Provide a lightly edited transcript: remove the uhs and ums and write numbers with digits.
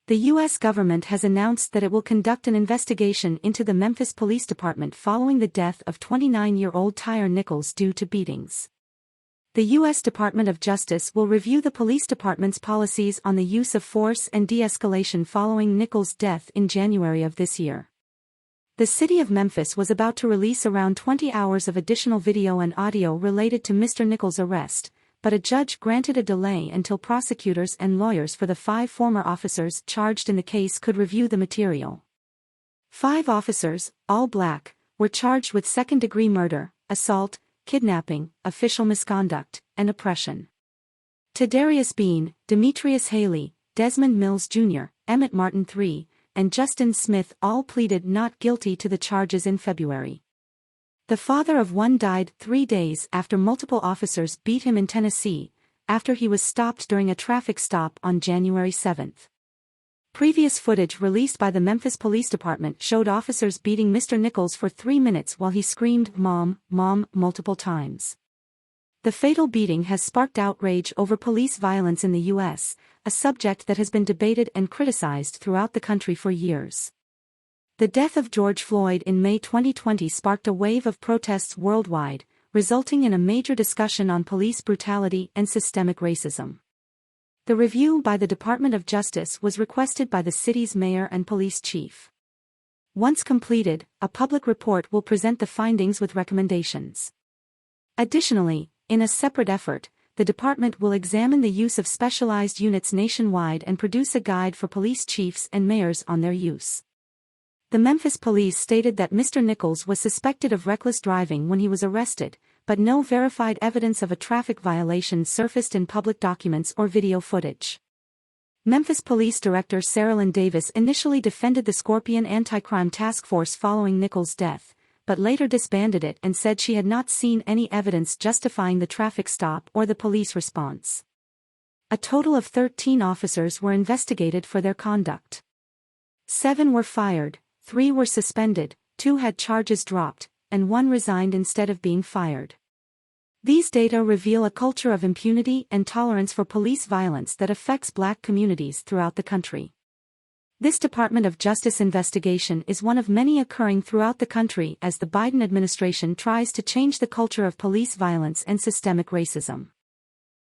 The U.S. government has announced that it will conduct an investigation into the Memphis Police Department following the death of 29-year-old Tyre Nichols due to beatings. The U.S. Department of Justice will review the police department's policies on the use of force and de-escalation following Nichols' death in January of this year. The city of Memphis was about to release around 20 hours of additional video and audio related to Mr. Nichols' arrest, but a judge granted a delay until prosecutors and lawyers for the 5 former officers charged in the case could review the material. 5 officers, all black, were charged with second-degree murder, assault, kidnapping, official misconduct, and oppression. Tadarius Bean, Demetrius Haley, Desmond Mills Jr., Emmett Martin III, and Justin Smith all pleaded not guilty to the charges in February. The father of one died 3 days after multiple officers beat him in Tennessee, after he was stopped during a traffic stop on January 7. Previous footage released by the Memphis Police Department showed officers beating Mr. Nichols for 3 minutes while he screamed "Mom, Mom" multiple times. The fatal beating has sparked outrage over police violence in the U.S., a subject that has been debated and criticized throughout the country for years. The death of George Floyd in May 2020 sparked a wave of protests worldwide, resulting in a major discussion on police brutality and systemic racism. The review by the Department of Justice was requested by the city's mayor and police chief. Once completed, a public report will present the findings with recommendations. Additionally, in a separate effort, the department will examine the use of specialized units nationwide and produce a guide for police chiefs and mayors on their use. The Memphis police stated that Mr. Nichols was suspected of reckless driving when he was arrested, but no verified evidence of a traffic violation surfaced in public documents or video footage. Memphis Police Director Saralyn Davis initially defended the Scorpion Anti-Crime Task Force following Nichols' death, but later disbanded it and said she had not seen any evidence justifying the traffic stop or the police response. A total of 13 officers were investigated for their conduct. 7 were fired, 3 were suspended, 2 had charges dropped, and 1 resigned instead of being fired. These data reveal a culture of impunity and tolerance for police violence that affects Black communities throughout the country. This Department of Justice investigation is one of many occurring throughout the country as the Biden administration tries to change the culture of police violence and systemic racism.